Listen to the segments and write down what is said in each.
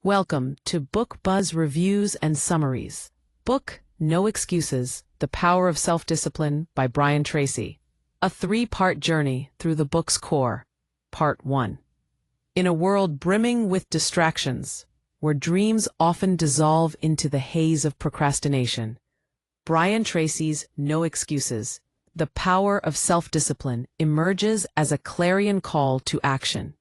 Welcome to Book Buzz Reviews and Summaries. Book No Excuses, The Power of Self-Discipline by Brian Tracy. A three-part journey through the book's core. Part 1. In a world brimming with distractions, where dreams often dissolve into the haze of procrastination, Brian Tracy's No Excuses, The Power of Self-Discipline emerges as a clarion call to action.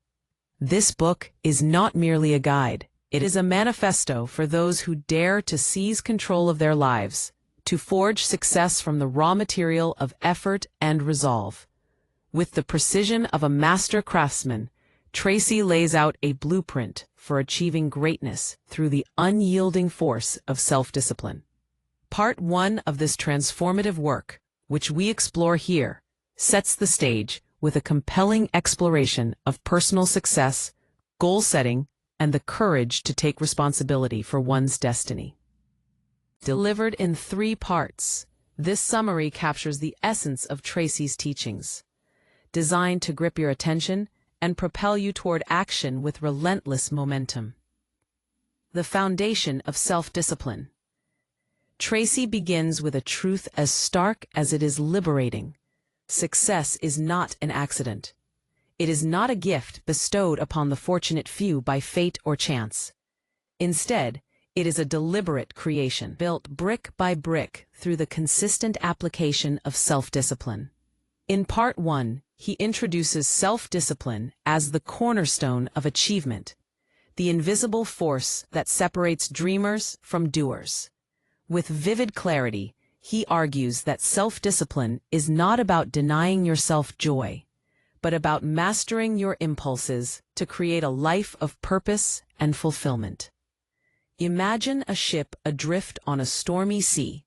This book is not merely a guide. It is a manifesto for those who dare to seize control of their lives, to forge success from the raw material of effort and resolve. With the precision of a master craftsman, Tracy lays out a blueprint for achieving greatness through the unyielding force of self-discipline. Part 1 of this transformative work, which we explore here, sets the stage with a compelling exploration of personal success, goal setting, and the courage to take responsibility for one's destiny. Delivered in 3 parts, this summary captures the essence of Tracy's teachings, designed to grip your attention and propel you toward action with relentless momentum. The foundation of self-discipline. Tracy begins with a truth as stark as it is liberating. Success is not an accident. It is not a gift bestowed upon the fortunate few by fate or chance. Instead, it is a deliberate creation built brick by brick through the consistent application of self-discipline. In Part 1, he introduces self-discipline as the cornerstone of achievement, the invisible force that separates dreamers from doers. With vivid clarity, he argues that self-discipline is not about denying yourself joy, but about mastering your impulses to create a life of purpose and fulfillment. Imagine a ship adrift on a stormy sea,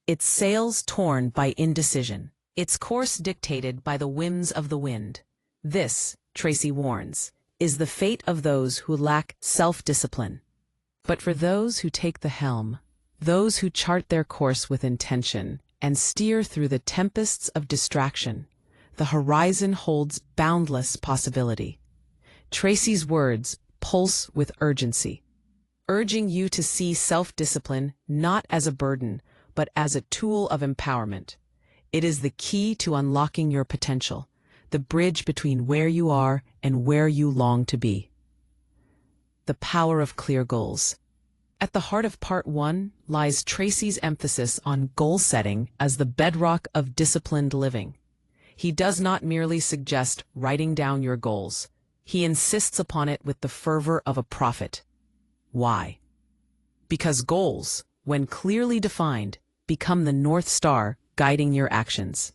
its sails torn by indecision, its course dictated by the whims of the wind. This, Tracy warns, is the fate of those who lack self-discipline. But for those who take the helm, those who chart their course with intention and steer through the tempests of distraction, the horizon holds boundless possibility. Tracy's words pulse with urgency, urging you to see self-discipline not as a burden, but as a tool of empowerment. It is the key to unlocking your potential, the bridge between where you are and where you long to be. The power of clear goals. At the heart of Part 1 lies Tracy's emphasis on goal setting as the bedrock of disciplined living. He does not merely suggest writing down your goals. He insists upon it with the fervor of a prophet. Why? Because goals, when clearly defined, become the North Star guiding your actions.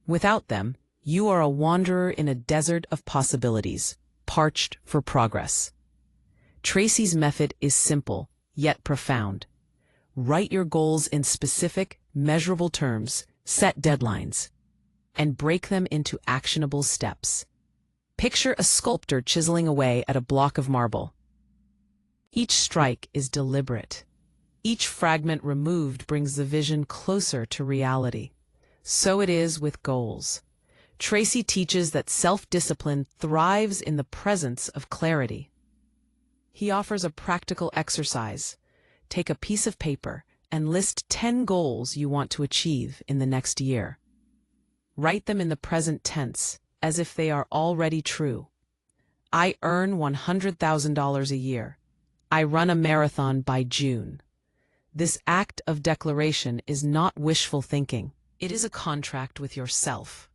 Without them, you are a wanderer in a desert of possibilities, parched for progress. Tracy's method is simple, yet profound. Write your goals in specific, measurable terms, set deadlines, and break them into actionable steps. Picture a sculptor chiseling away at a block of marble. Each strike is deliberate. Each fragment removed brings the vision closer to reality. So it is with goals. Tracy teaches that self-discipline thrives in the presence of clarity. He offers a practical exercise. Take a piece of paper and list 10 goals you want to achieve in the next year. Write them in the present tense, as if they are already true. I earn $100,000 a year. I run a marathon by June. This act of declaration is not wishful thinking. It is a contract with yourself,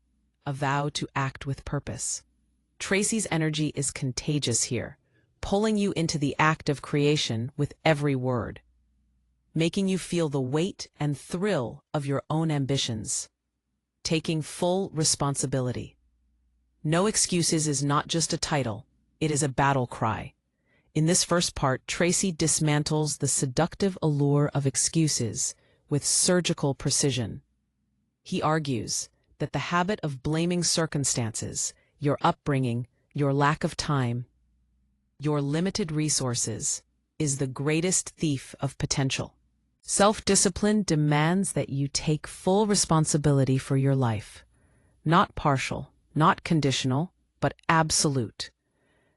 a vow to act with purpose. Tracy's energy is contagious here, pulling you into the act of creation with every word, making you feel the weight and thrill of your own ambitions. Taking full responsibility. No Excuses is not just a title, it is a battle cry. In this first part, Tracy dismantles the seductive allure of excuses with surgical precision. He argues that the habit of blaming circumstances, your upbringing, your lack of time, your limited resources, is the greatest thief of potential. Self-discipline demands that you take full responsibility for your life. Not partial, not conditional, but absolute.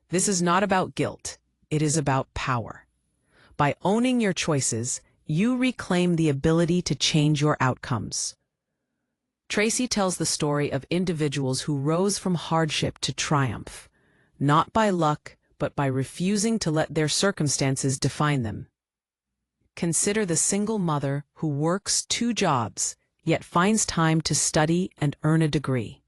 This is not about guilt. it is about power. By owning your choices, you reclaim the ability to change your outcomes. Tracy tells the story of individuals who rose from hardship to triumph, not by luck, but by refusing to let their circumstances define them. Consider the single mother who works 2 jobs, yet finds time to study and earn a degree.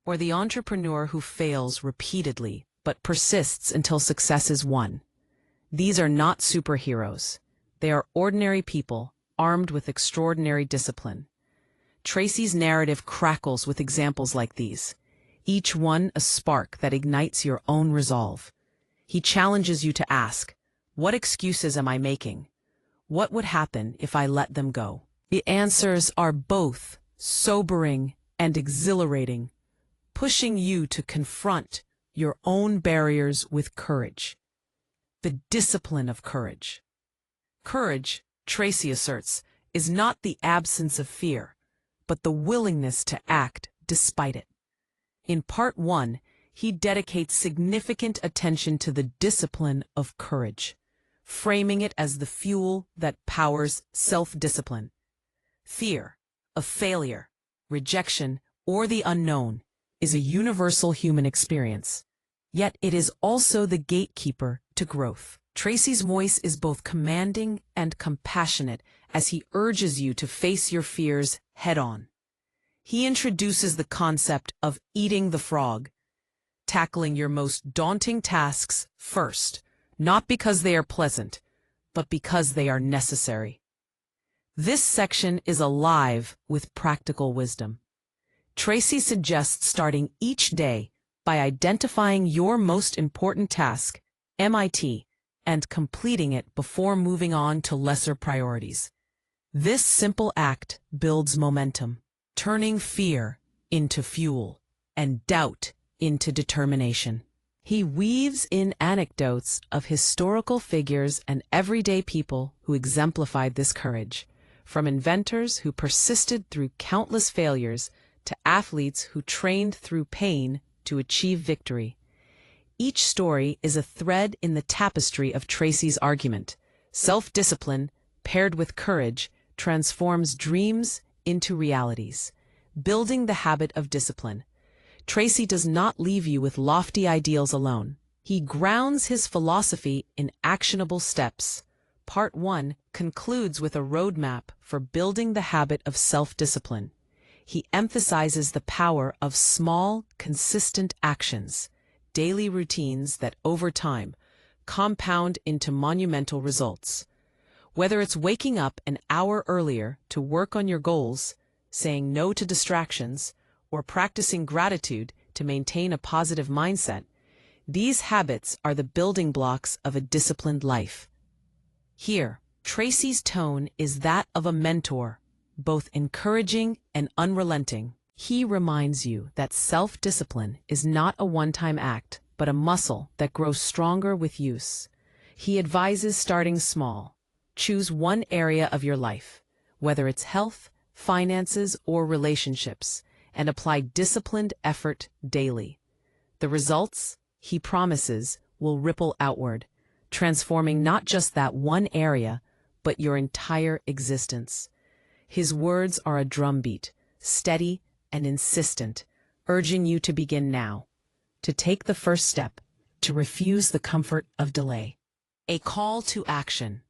Or the entrepreneur who fails repeatedly, but persists until success is won. These are not superheroes. They are ordinary people, armed with extraordinary discipline. Tracy's narrative crackles with examples like these, each one a spark that ignites your own resolve. He challenges you to ask, what excuses am I making? What would happen if I let them go? The answers are both sobering and exhilarating, pushing you to confront your own barriers with courage. The discipline of courage. Courage, Tracy asserts, is not the absence of fear, but the willingness to act despite it. In Part 1, he dedicates significant attention to the discipline of courage, framing it as the fuel that powers self-discipline. Fear of failure, rejection, or the unknown is a universal human experience. Yet it is also the gatekeeper to growth. Tracy's voice is both commanding and compassionate as he urges you to face your fears head-on. He introduces the concept of eating the frog, tackling your most daunting tasks first, not because they are pleasant, but because they are necessary. This section is alive with practical wisdom. Tracy suggests starting each day by identifying your most important task, MIT, and completing it before moving on to lesser priorities. This simple act builds momentum, turning fear into fuel and doubt into determination. He weaves in anecdotes of historical figures and everyday people who exemplified this courage, from inventors who persisted through countless failures to athletes who trained through pain to achieve victory. Each story is a thread in the tapestry of Tracy's argument. Self-discipline, paired with courage, transforms dreams into realities. Building the habit of discipline. Tracy does not leave you with lofty ideals alone. He grounds his philosophy in actionable steps. Part 1 concludes with a roadmap for building the habit of self-discipline. He emphasizes the power of small, consistent actions, daily routines that over time compound into monumental results. Whether it's waking up an hour earlier to work on your goals, saying no to distractions, or practicing gratitude to maintain a positive mindset, these habits are the building blocks of a disciplined life. Here, Tracy's tone is that of a mentor, both encouraging and unrelenting. He reminds you that self-discipline is not a one-time act, but a muscle that grows stronger with use. He advises starting small. Choose one area of your life, whether it's health, finances, or relationships, and apply disciplined effort daily. The results, he promises, will ripple outward, transforming not just that one area, but your entire existence. His words are a drumbeat, steady and insistent, urging you to begin now, to take the first step, to refuse the comfort of delay. A call to action.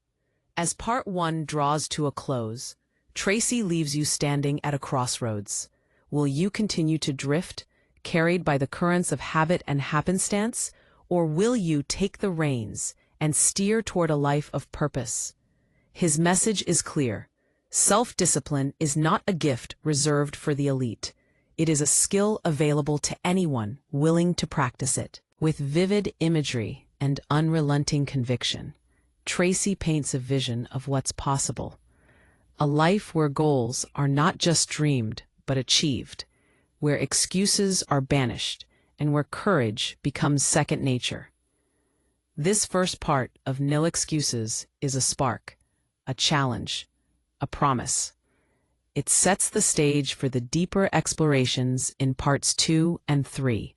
As Part 1 draws to a close, Tracy leaves you standing at a crossroads. Will you continue to drift, carried by the currents of habit and happenstance, or will you take the reins and steer toward a life of purpose? His message is clear. Self-discipline is not a gift reserved for the elite. It is a skill available to anyone willing to practice it. With vivid imagery and unrelenting conviction, Tracy paints a vision of what's possible. A life where goals are not just dreamed, but achieved, where excuses are banished, and where courage becomes second nature. This first part of No Excuses is a spark, a challenge, a promise. It sets the stage for the deeper explorations in parts 2 and 3.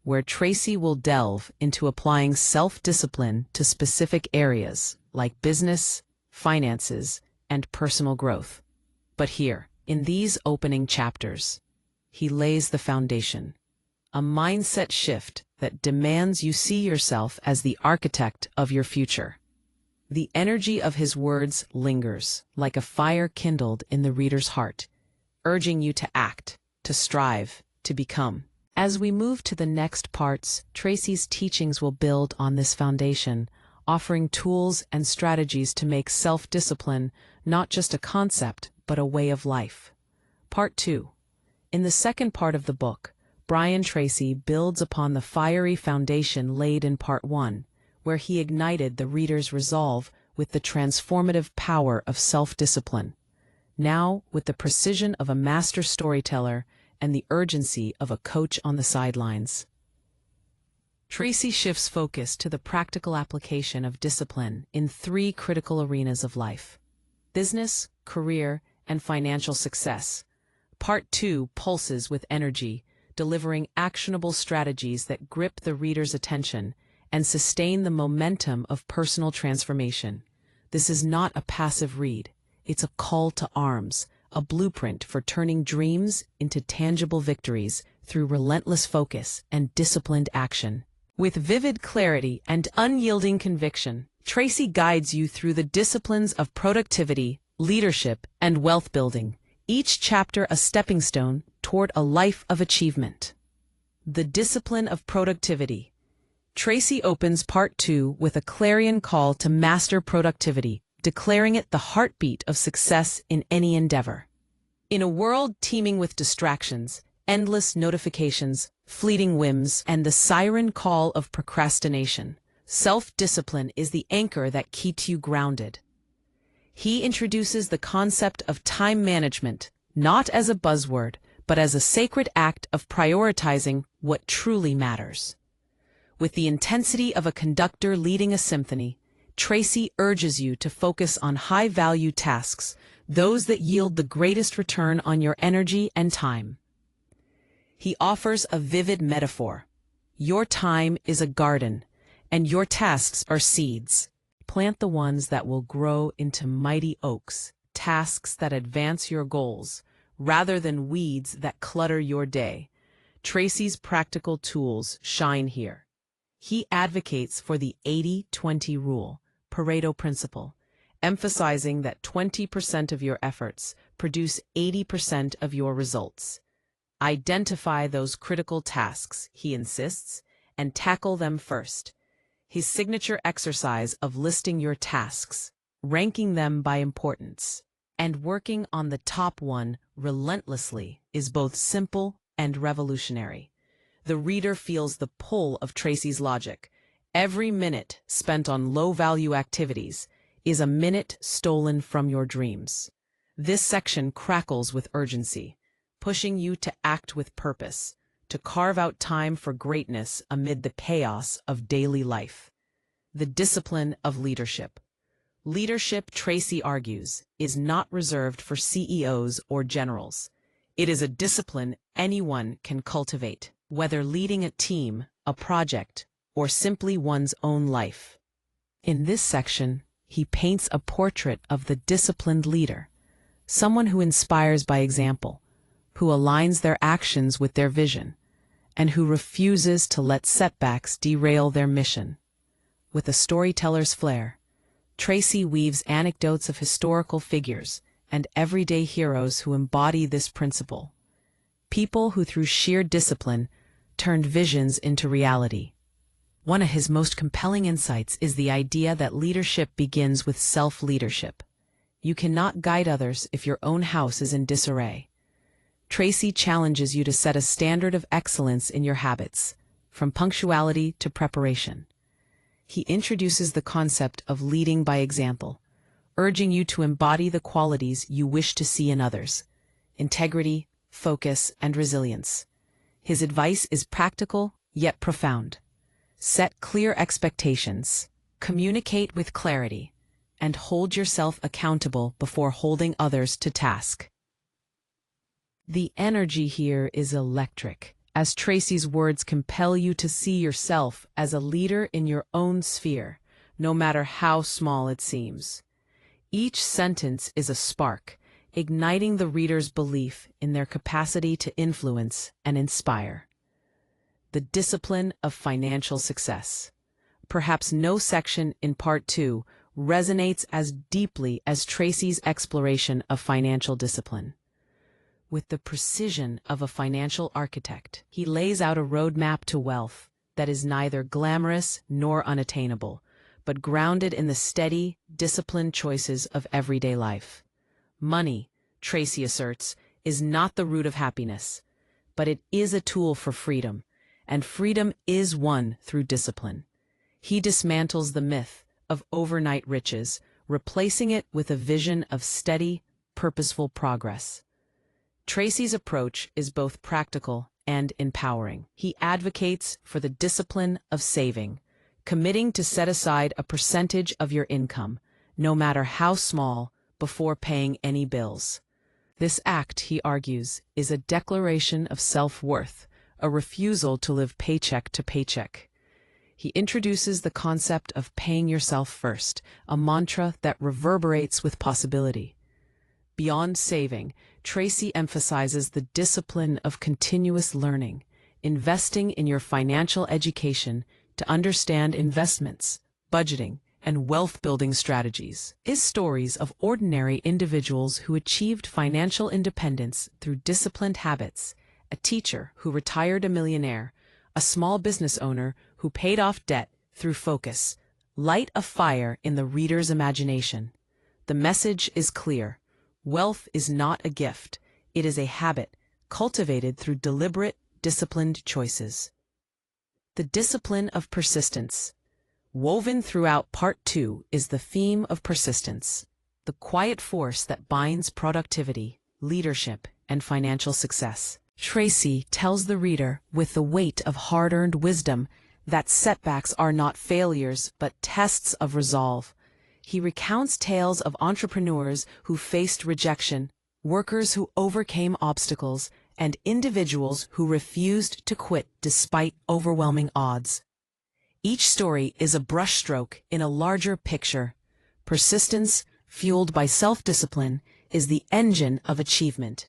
where Tracy will delve into applying self-discipline to specific areas like business, finances, and personal growth. But here, in these opening chapters, he lays the foundation, a mindset shift that demands you see yourself as the architect of your future. The energy of his words lingers, like a fire kindled in the reader's heart, urging you to act, to strive, to become. As we move to the next parts, Tracy's teachings will build on this foundation, offering tools and strategies to make self-discipline not just a concept, but a way of life. Part 2. In the second part of the book, Brian Tracy builds upon the fiery foundation laid in Part 1, where he ignited the reader's resolve with the transformative power of self-discipline. Now, with the precision of a master storyteller and the urgency of a coach on the sidelines, Tracy shifts focus to the practical application of discipline in 3 critical arenas of life: business, career, and financial success. Part 2 pulses with energy, delivering actionable strategies that grip the reader's attention and sustain the momentum of personal transformation. This is not a passive read. It's a call to arms, a blueprint for turning dreams into tangible victories through relentless focus and disciplined action. With vivid clarity and unyielding conviction, Tracy guides you through the disciplines of productivity, leadership, and wealth building, each chapter a stepping stone toward a life of achievement. The discipline of productivity. Tracy opens Part 2 with a clarion call to master productivity, declaring it the heartbeat of success in any endeavor. In a world teeming with distractions, endless notifications, fleeting whims, and the siren call of procrastination, self-discipline is the anchor that keeps you grounded. He introduces the concept of time management, not as a buzzword, but as a sacred act of prioritizing what truly matters. With the intensity of a conductor leading a symphony, Tracy urges you to focus on high-value tasks, those that yield the greatest return on your energy and time. He offers a vivid metaphor. Your time is a garden, and your tasks are seeds. Plant the ones that will grow into mighty oaks, tasks that advance your goals, rather than weeds that clutter your day. Tracy's practical tools shine here. He advocates for the 80-20 rule, Pareto principle, emphasizing that 20% of your efforts produce 80% of your results. Identify those critical tasks, he insists, and tackle them first. His signature exercise of listing your tasks, ranking them by importance, and working on the top one relentlessly is both simple and revolutionary. The reader feels the pull of Tracy's logic. Every minute spent on low-value activities is a minute stolen from your dreams. This section crackles with urgency, pushing you to act with purpose, to carve out time for greatness amid the chaos of daily life. The discipline of leadership. Leadership, Tracy argues, is not reserved for CEOs or generals. It is a discipline anyone can cultivate, whether leading a team, a project, or simply one's own life. In this section, he paints a portrait of the disciplined leader, someone who inspires by example, who aligns their actions with their vision, and who refuses to let setbacks derail their mission. With a storyteller's flair, Tracy weaves anecdotes of historical figures and everyday heroes who embody this principle. People who through sheer discipline turned visions into reality. One of his most compelling insights is the idea that leadership begins with self-leadership. You cannot guide others if your own house is in disarray. Tracy challenges you to set a standard of excellence in your habits, from punctuality to preparation. He introduces the concept of leading by example, urging you to embody the qualities you wish to see in others: integrity, focus, and resilience. His advice is practical, yet profound. Set clear expectations, communicate with clarity, and hold yourself accountable before holding others to task. The energy here is electric, as Tracy's words compel you to see yourself as a leader in your own sphere, no matter how small it seems. Each sentence is a spark, igniting the reader's belief in their capacity to influence and inspire. The discipline of financial success. Perhaps no section in Part 2 resonates as deeply as Tracy's exploration of financial discipline. With the precision of a financial architect, he lays out a roadmap to wealth that is neither glamorous nor unattainable, but grounded in the steady, disciplined choices of everyday life. Money, Tracy asserts, is not the root of happiness, but it is a tool for freedom, and freedom is won through discipline. He dismantles the myth of overnight riches, replacing it with a vision of steady, purposeful progress. Tracy's approach is both practical and empowering. He advocates for the discipline of saving, committing to set aside a percentage of your income, no matter how small, before paying any bills. This act, he argues, is a declaration of self-worth, a refusal to live paycheck to paycheck. He introduces the concept of paying yourself first, a mantra that reverberates with possibility. Beyond saving, Tracy emphasizes the discipline of continuous learning, investing in your financial education to understand investments, budgeting, and wealth-building strategies. His stories of ordinary individuals who achieved financial independence through disciplined habits, a teacher who retired a millionaire, a small business owner who paid off debt through focus, light a fire in the reader's imagination. The message is clear. Wealth is not a gift. It is a habit, cultivated through deliberate, disciplined choices. The discipline of persistence. Woven throughout Part 2 is the theme of persistence, the quiet force that binds productivity, leadership, and financial success. Tracy tells the reader with the weight of hard-earned wisdom that setbacks are not failures but tests of resolve. He recounts tales of entrepreneurs who faced rejection, workers who overcame obstacles, and individuals who refused to quit despite overwhelming odds. Each story is a brushstroke in a larger picture. Persistence, fueled by self-discipline, is the engine of achievement.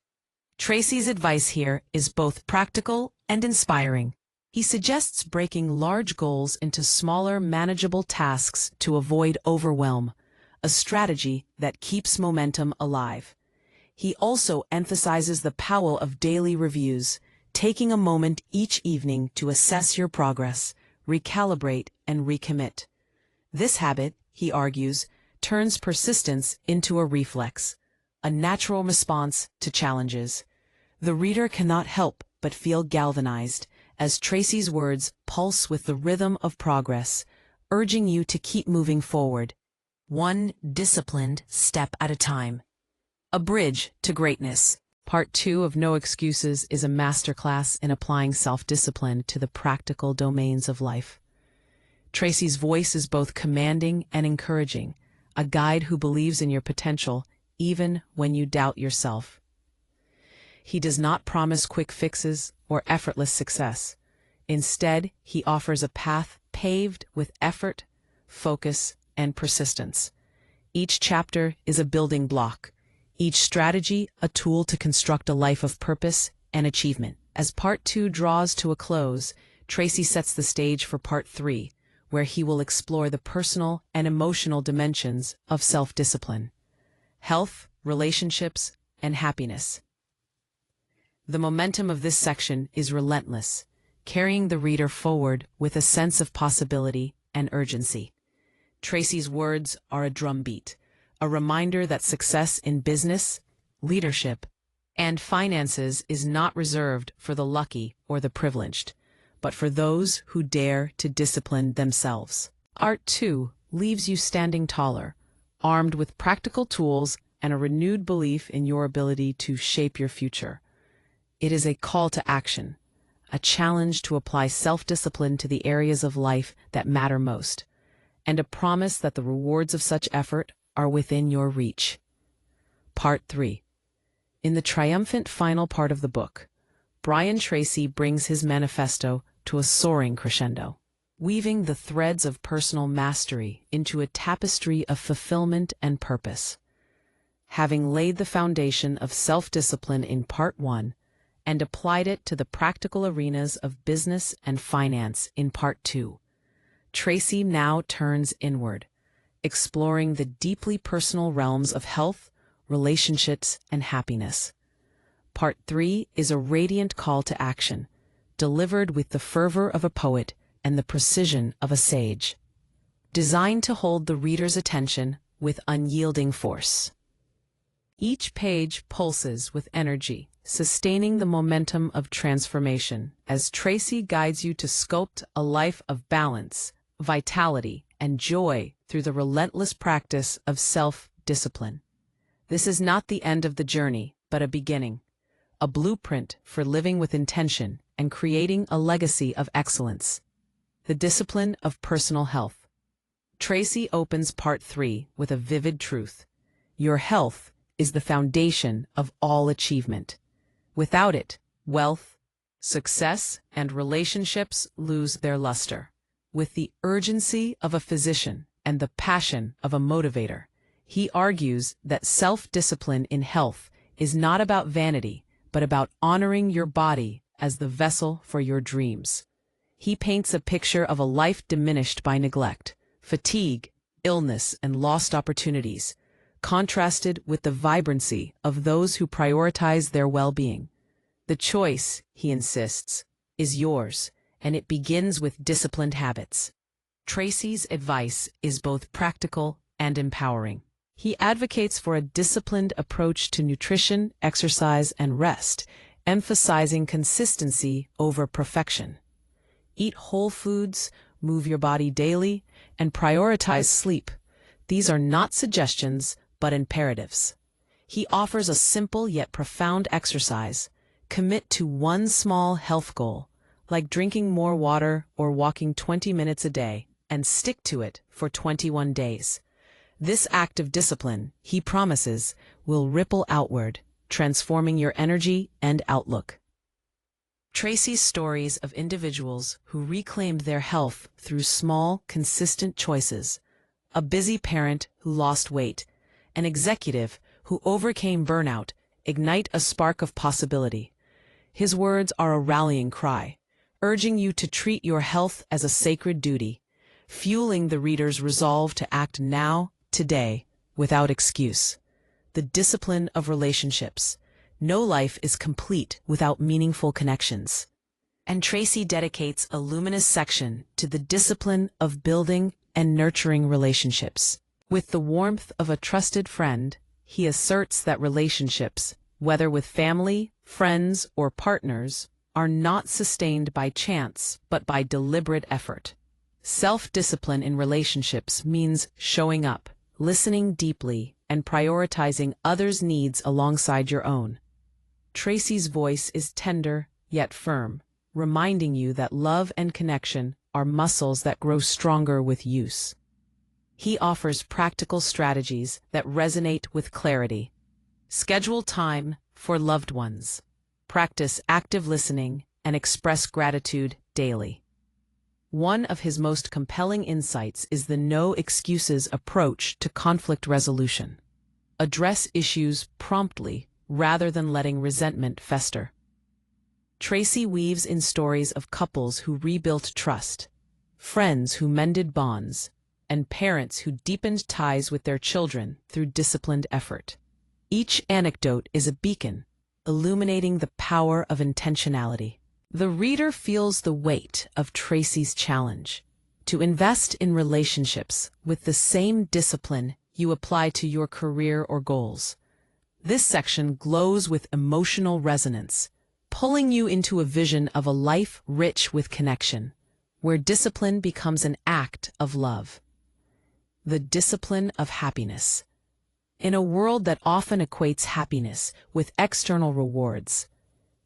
Tracy's advice here is both practical and inspiring. He suggests breaking large goals into smaller, manageable tasks to avoid overwhelm, a strategy that keeps momentum alive. He also emphasizes the power of daily reviews, taking a moment each evening to assess your progress, recalibrate, and recommit. This habit, he argues, turns persistence into a reflex, a natural response to challenges. The reader cannot help but feel galvanized as Tracy's words pulse with the rhythm of progress, urging you to keep moving forward, one disciplined step at a time. A bridge to greatness. Part 2 of No Excuses is a masterclass in applying self-discipline to the practical domains of life. Tracy's voice is both commanding and encouraging, a guide who believes in your potential even when you doubt yourself. He does not promise quick fixes or effortless success. Instead, he offers a path paved with effort, focus, and persistence. Each chapter is a building block, each strategy a tool to construct a life of purpose and achievement. As Part 2 draws to a close, Tracy sets the stage for Part 3, where he will explore the personal and emotional dimensions of self-discipline, health, relationships, and happiness. The momentum of this section is relentless, carrying the reader forward with a sense of possibility and urgency. Tracy's words are a drumbeat, a reminder that success in business, leadership, and finances is not reserved for the lucky or the privileged, but for those who dare to discipline themselves. Part 2 leaves you standing taller, armed with practical tools and a renewed belief in your ability to shape your future. It is a call to action, a challenge to apply self-discipline to the areas of life that matter most, and a promise that the rewards of such effort are within your reach. Part 3. In the triumphant final part of the book, Brian Tracy brings his manifesto to a soaring crescendo, weaving the threads of personal mastery into a tapestry of fulfillment and purpose. Having laid the foundation of self-discipline in Part 1 and applied it to the practical arenas of business and finance in Part 2, Tracy now turns inward, exploring the deeply personal realms of health, relationships, and happiness. Part 3 is a radiant call to action, delivered with the fervor of a poet and the precision of a sage, designed to hold the reader's attention with unyielding force. Each page pulses with energy, sustaining the momentum of transformation as Tracy guides you to sculpt a life of balance, vitality, and joy through the relentless practice of self-discipline. This is not the end of the journey, but a beginning, a blueprint for living with intention and creating a legacy of excellence. The discipline of personal health. Tracy opens Part 3 with a vivid truth. Your health is the foundation of all achievement. Without it, wealth, success, and relationships lose their luster. With the urgency of a physician and the passion of a motivator, he argues that self-discipline in health is not about vanity, but about honoring your body as the vessel for your dreams. He paints a picture of a life diminished by neglect, fatigue, illness, and lost opportunities, contrasted with the vibrancy of those who prioritize their well-being. The choice, he insists, is yours, and it begins with disciplined habits. Tracy's advice is both practical and empowering. He advocates for a disciplined approach to nutrition, exercise, and rest, emphasizing consistency over perfection. Eat whole foods, move your body daily, and prioritize sleep. These are not suggestions, but imperatives. He offers a simple yet profound exercise. Commit to one small health goal, like drinking more water or walking 20 minutes a day, and stick to it for 21 days. This act of discipline, he promises, will ripple outward, transforming your energy and outlook. Tracy's stories of individuals who reclaimed their health through small, consistent choices. A busy parent who lost weight, an executive who overcame burnout, ignite a spark of possibility. His words are a rallying cry, urging you to treat your health as a sacred duty, fueling the reader's resolve to act now, today, without excuse. The discipline of relationships. No life is complete without meaningful connections. And Tracy dedicates a luminous section to the discipline of building and nurturing relationships. With the warmth of a trusted friend, he asserts that relationships, whether with family, friends, or partners, are not sustained by chance, but by deliberate effort. Self-discipline in relationships means showing up, listening deeply, and prioritizing others' needs alongside your own. Tracy's voice is tender, yet firm, reminding you that love and connection are muscles that grow stronger with use. He offers practical strategies that resonate with clarity. Schedule time for loved ones. Practice active listening and express gratitude daily. One of his most compelling insights is the no excuses approach to conflict resolution. Address issues promptly rather than letting resentment fester. Tracy weaves in stories of couples who rebuilt trust, friends who mended bonds, and parents who deepened ties with their children through disciplined effort. Each anecdote is a beacon, illuminating the power of intentionality. The reader feels the weight of Tracy's challenge to invest in relationships with the same discipline you apply to your career or goals. This section glows with emotional resonance, pulling you into a vision of a life rich with connection, where discipline becomes an act of love. The discipline of happiness. In a world that often equates happiness with external rewards,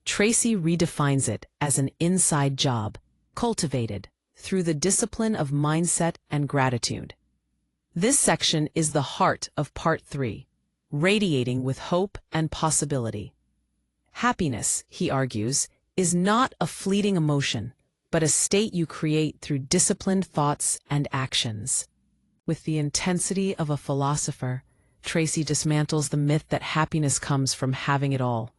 Tracy redefines it as an inside job, cultivated through the discipline of mindset and gratitude. This section is the heart of Part 3, radiating with hope and possibility. Happiness, he argues, is not a fleeting emotion, but a state you create through disciplined thoughts and actions. With the intensity of a philosopher, Tracy dismantles the myth that happiness comes from having it all.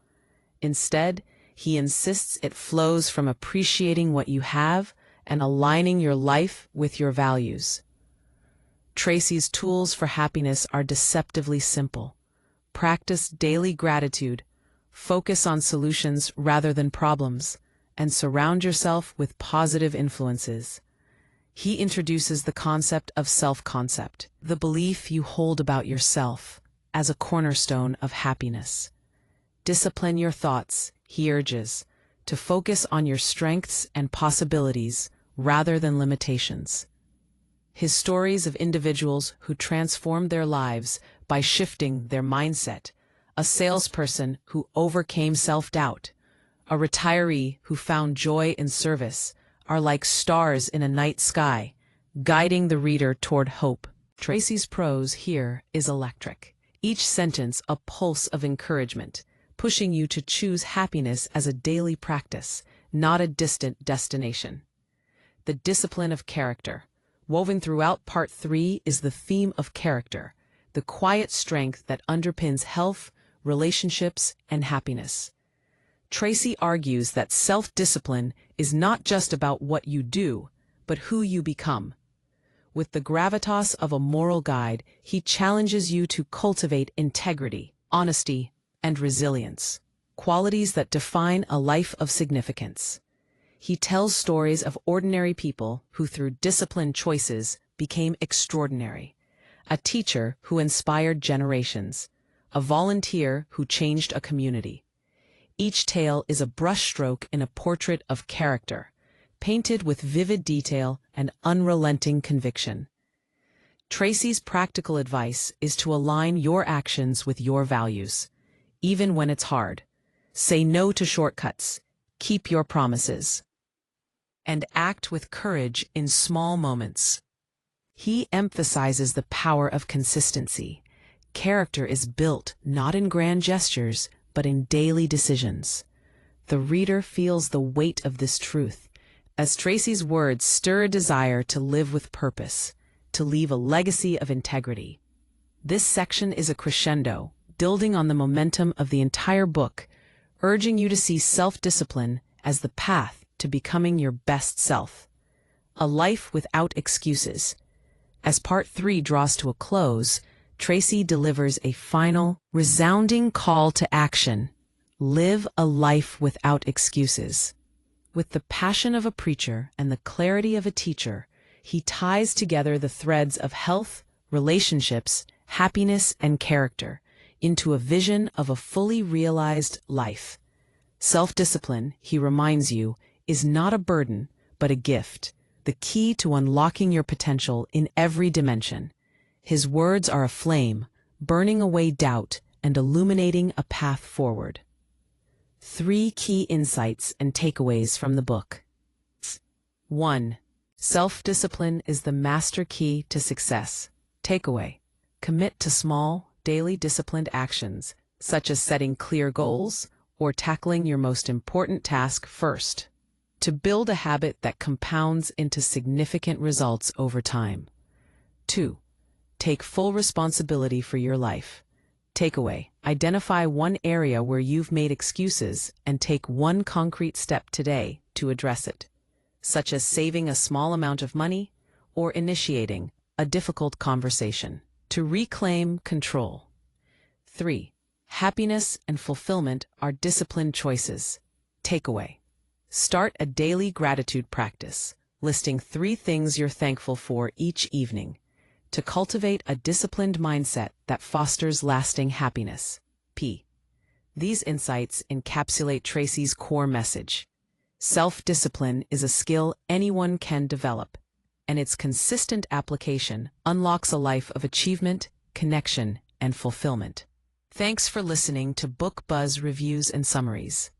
Instead, he insists it flows from appreciating what you have and aligning your life with your values. Tracy's tools for happiness are deceptively simple. Practice daily gratitude, focus on solutions rather than problems, and surround yourself with positive influences. He introduces the concept of self-concept, the belief you hold about yourself, as a cornerstone of happiness. Discipline your thoughts, he urges, to focus on your strengths and possibilities rather than limitations. His stories of individuals who transformed their lives by shifting their mindset, a salesperson who overcame self-doubt, a retiree who found joy in service, are like stars in a night sky, guiding the reader toward hope. Tracy's prose here is electric, each sentence a pulse of encouragement, pushing you to choose happiness as a daily practice, not a distant destination. The discipline of character. Woven throughout Part 3 is the theme of character, the quiet strength that underpins health, relationships, and happiness. Tracy argues that self-discipline is not just about what you do, but who you become. With the gravitas of a moral guide, he challenges you to cultivate integrity, honesty, and resilience, qualities that define a life of significance. He tells stories of ordinary people who, through disciplined choices, became extraordinary. A teacher who inspired generations, a volunteer who changed a community. Each tale is a brushstroke in a portrait of character, painted with vivid detail and unrelenting conviction. Tracy's practical advice is to align your actions with your values, even when it's hard. Say no to shortcuts, keep your promises, and act with courage in small moments. He emphasizes the power of consistency. Character is built not in grand gestures, but in daily decisions. The reader feels the weight of this truth, as Tracy's words stir a desire to live with purpose, to leave a legacy of integrity. This section is a crescendo, building on the momentum of the entire book, urging you to see self-discipline as the path to becoming your best self. A life without excuses. As Part 3 draws to a close, Tracy delivers a final, resounding call to action. Live a life without excuses. With the passion of a preacher and the clarity of a teacher, he ties together the threads of health, relationships, happiness, and character into a vision of a fully realized life. Self-discipline, he reminds you, is not a burden, but a gift, the key to unlocking your potential in every dimension. His words are a flame, burning away doubt and illuminating a path forward. 3 key insights and takeaways from the book. 1. Self-discipline is the master key to success. Takeaway: commit to small, daily disciplined actions, such as setting clear goals or tackling your most important task first, to build a habit that compounds into significant results over time. 2. Take full responsibility for your life. Takeaway: identify one area where you've made excuses and take one concrete step today to address it, such as saving a small amount of money or initiating a difficult conversation, to reclaim control. 3. Happiness and fulfillment are disciplined choices. Takeaway: start a daily gratitude practice, listing 3 things you're thankful for each evening, to cultivate a disciplined mindset that fosters lasting happiness. These insights encapsulate Tracy's core message. Self-discipline is a skill anyone can develop, and its consistent application unlocks a life of achievement, connection, and fulfillment. Thanks for listening to Book Buzz Reviews and Summaries.